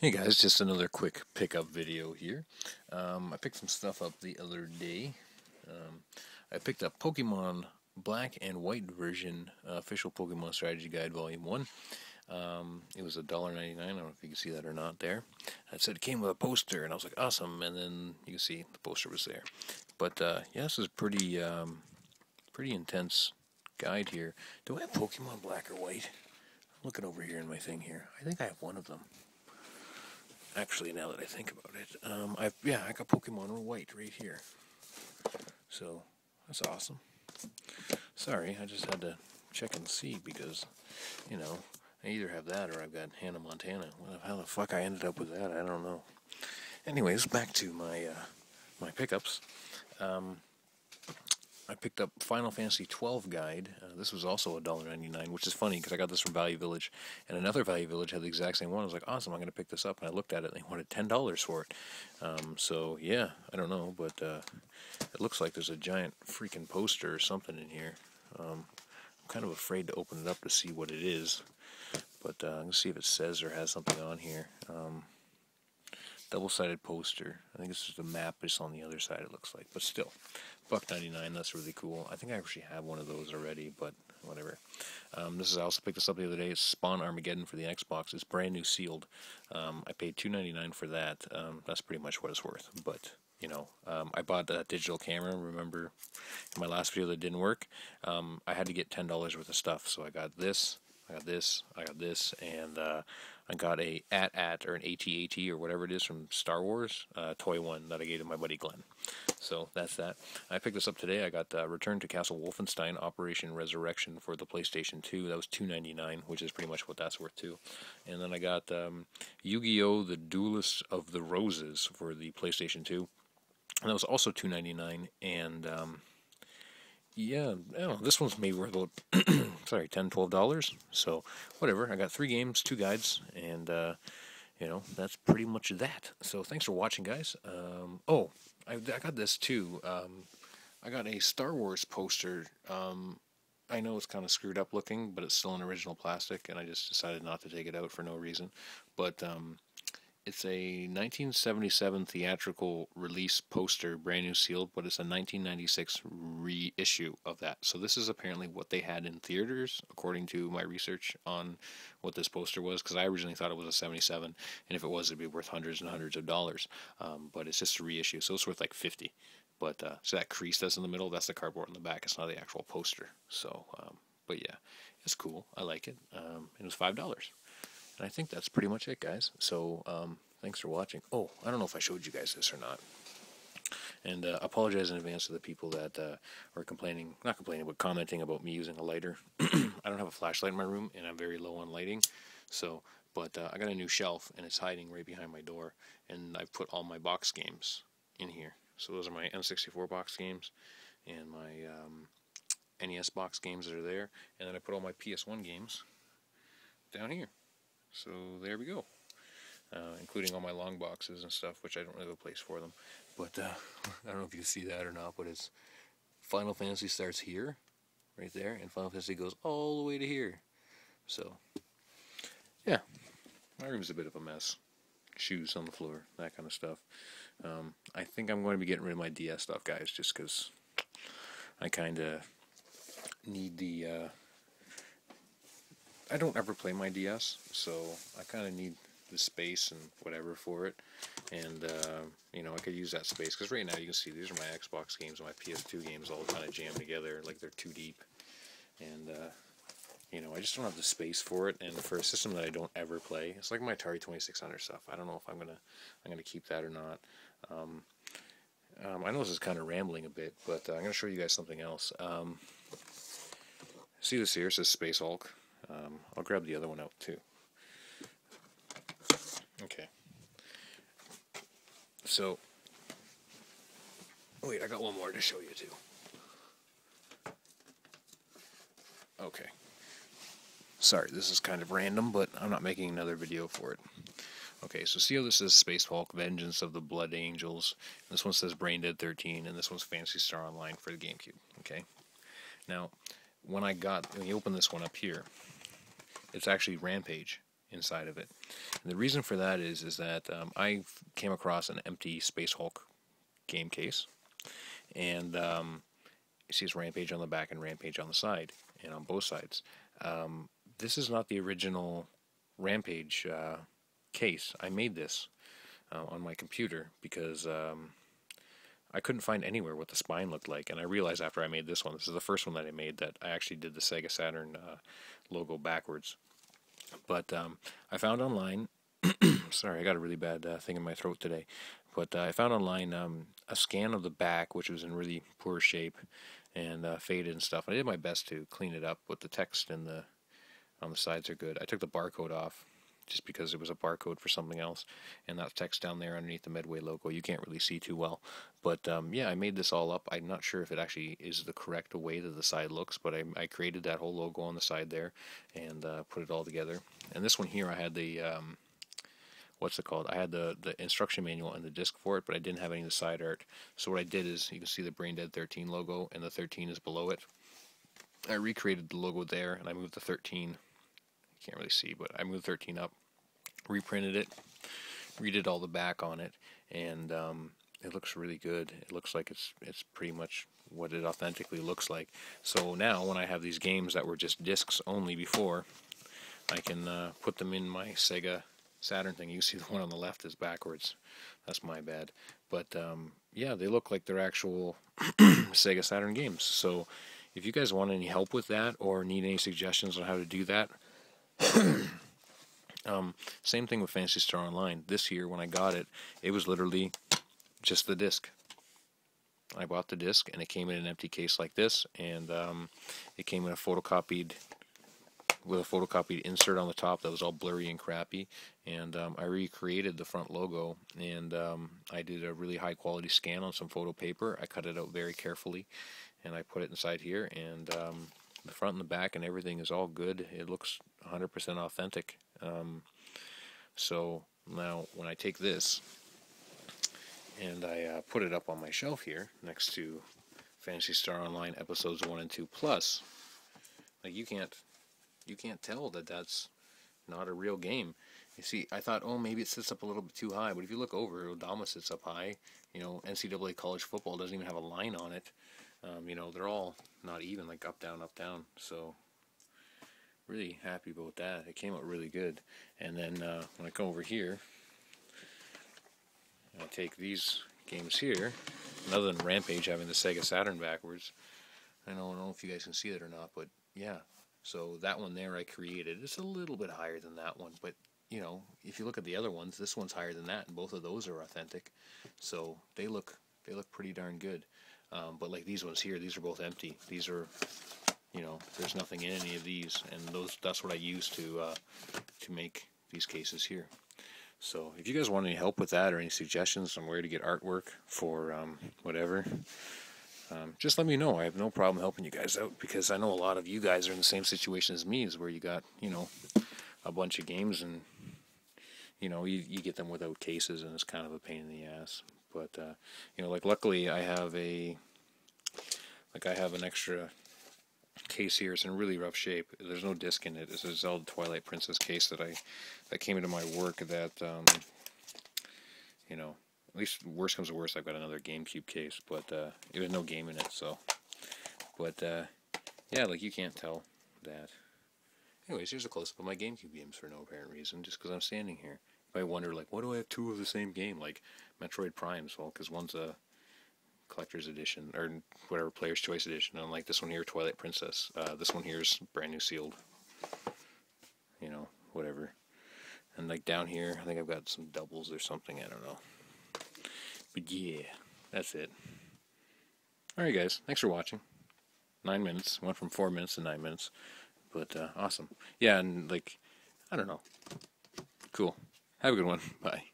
Hey guys, just another quick pickup video here. I picked some stuff up the other day. Um, I picked up Pokemon Black and White version, official Pokemon Strategy Guide Volume 1. It was $1.99. I don't know if you can see that or not there. It said it came with a poster, and I was like, awesome. And then you can see the poster was there. But yeah, this is pretty intense guide here. Do I have Pokemon Black or White? I'm looking over here in my thing here. I think I have one of them. Actually, now that I think about it, I got Pokemon White right here. So that's awesome. Sorry, I just had to check and see because, I either have that or I've got Hannah Montana. How the fuck I ended up with that, I don't know. Anyways, back to my pickups. I picked up Final Fantasy 12 guide. This was also $1.99, which is funny because I got this from Value Village, and another Value Village had the exact same one. I was like, awesome, I'm going to pick this up, and I looked at it, and they wanted $10 for it. So yeah, I don't know, but it looks like there's a giant freaking poster or something in here. I'm kind of afraid to open it up to see what it is, but I'm going to see if it says or has something on here. Double-sided poster. I think it's just a map just on the other side, it looks like. But still, $1.99, that's really cool. I think I actually have one of those already, but whatever. I also picked this up the other day. It's Spawn Armageddon for the Xbox. It's brand new sealed. I paid $2.99 for that. That's pretty much what it's worth. But, I bought a digital camera. Remember in my last video that didn't work? I had to get $10 worth of stuff. So I got this, I got this, and I got a AT-AT or an AT-AT or whatever it is from Star Wars, toy one that I gave to my buddy Glenn. So that's that. I picked this up today. I got Return to Castle Wolfenstein Operation Resurrection for the PlayStation 2. That was $2.99, which is pretty much what that's worth too. And then I got Yu-Gi-Oh! The Duelist of the Roses for the PlayStation 2. And that was also $2.99. And yeah, I don't know, this one's maybe worth about sorry, $10, $12. So whatever. I got 3 games, 2 guides, and that's pretty much that. So thanks for watching, guys. I got this too. I got a Star Wars poster. I know it's kind of screwed up looking, but it's still in original plastic, and I just decided not to take it out for no reason. But it's a 1977 theatrical release poster, brand new sealed, but it's a 1996 reissue of that. So this is apparently what they had in theaters, according to my research on what this poster was, because I originally thought it was a 77, and if it was, it'd be worth hundreds and hundreds of dollars. But it's just a reissue, so it's worth like 50. But so that crease that's in the middle, that's the cardboard in the back. It's not the actual poster. So, but yeah, it's cool. I like it. It was $5. And I think that's pretty much it, guys. So, thanks for watching. Oh, I don't know if I showed you guys this or not. And apologize in advance to the people that were not complaining, but commenting about me using a lighter. I don't have a flashlight in my room, and I'm very low on lighting. So, but I got a new shelf, and it's hiding right behind my door. And I've put all my box games in here. So those are my N64 box games, and my NES box games that are there. And then I put all my PS1 games down here. So there we go, including all my long boxes and stuff, which I don't have a place for them. But I don't know if you can see that or not, but it's Final Fantasy starts here, right there, and Final Fantasy goes all the way to here. So, yeah, my room's a bit of a mess. Shoes on the floor, that kind of stuff. I think I'm going to be getting rid of my DS stuff, guys, just because I kind of need the... I don't ever play my DS, so I kind of need the space and whatever for it. And, I could use that space, because right now you can see these are my Xbox games and my PS2 games all kind of jammed together, like they're too deep. And, I just don't have the space for it, and for a system that I don't ever play, it's like my Atari 2600 stuff. I don't know if I'm gonna keep that or not. I know this is kind of rambling a bit, but I'm gonna show you guys something else. See this here? It says Space Hulk. I'll grab the other one out too. Okay. So, wait, I got one more to show you too. Okay. Sorry, this is kind of random, but I'm not making another video for it. Okay, so see how this says Space Hulk, Vengeance of the Blood Angels. This one says Brain Dead 13, and this one's Phantasy Star Online for the GameCube. Okay. Now, when you open this one up here, it's actually Rampage, inside of it. And the reason for that is that I came across an empty Space Hulk game case, and it says Rampage on the back and Rampage on the side, and on both sides. This is not the original Rampage case. I made this on my computer because I couldn't find anywhere what the spine looked like, and I realized after I made this one, this is the first one that I made, that I actually did the Sega Saturn logo backwards. But I found online, sorry, I got a really bad thing in my throat today, but I found online a scan of the back, which was in really poor shape and faded and stuff. I did my best to clean it up, but the text and on the sides are good. I took the barcode off just because it was a barcode for something else, and that text down there underneath the Medway logo you can't really see too well. But yeah, I made this all up. I'm not sure if it actually is the correct way that the side looks, but I created that whole logo on the side there and put it all together. And this one here, I had the what's it called? I had the instruction manual and the disc for it, but I didn't have any of the side art. So what I did is, you can see the Brain Dead 13 logo, and the 13 is below it. I recreated the logo there, and I moved the 13. You can't really see, but I moved 13 up, reprinted it, redid all the back on it, and it looks really good. It looks like it's pretty much what it authentically looks like. So now when I have these games that were just discs only before, I can put them in my Sega Saturn thing. You can see the one on the left is backwards. That's my bad. But yeah, they look like they're actual Sega Saturn games. So if you guys want any help with that or need any suggestions on how to do that, same thing with Phantasy Star Online. This year, when I got it, it was literally just the disc. I bought the disc, and it came in an empty case like this, and it came in a photocopied insert on the top that was all blurry and crappy, and I recreated the front logo, and I did a really high quality scan on some photo paper. I cut it out very carefully, and I put it inside here, and the front and the back and everything is all good. It looks 100% authentic. So now when I take this and I put it up on my shelf here next to Phantasy Star Online episodes 1 and 2 plus, like you can't tell that that's not a real game. You see, I thought, oh, maybe it sits up a little bit too high, but if you look over, Odama sits up high. You know, NCAA college football doesn't even have a line on it. You know, they're all not even, like up, down, up, down. So, really happy about that. It came out really good. And then when I go over here, I take these games here, and other than Rampage having the Sega Saturn backwards, I don't know if you guys can see that or not, but yeah. So that one there I created. It's a little bit higher than that one, but you know, if you look at the other ones, this one's higher than that, and both of those are authentic. So they look pretty darn good. But like these ones here, these are both empty. These are, you know, there's nothing in any of these, and that's what I use to make these cases here. So if you guys want any help with that or any suggestions on where to get artwork for whatever, just let me know. I have no problem helping you guys out, because I know a lot of you guys are in the same situation as me, is where you got, you know, a bunch of games and, you know, you get them without cases, and it's kind of a pain in the ass. But, you know, like luckily I have an extra case here. It's in really rough shape. There's no disc in it. This is all the Twilight Princess case that came into my work that, you know, at least worst comes to worst, I've got another GameCube case, but there was no game in it, so. But, yeah, like you can't tell that. Anyways, here's a close-up of my GameCube games for no apparent reason, just because I'm standing here. You might wonder, like, why do I have two of the same game? Like, Metroid Prime's, well, because one's a collector's edition, or whatever, Player's Choice edition, and like this one here, Twilight Princess. This one here is brand new sealed. You know, whatever. And like down here, I think I've got some doubles or something, I don't know. But yeah, that's it. Alright guys, thanks for watching. 9 minutes, went from 4 minutes to 9 minutes. But awesome. Yeah, and like, I don't know. Cool. Have a good one. Bye.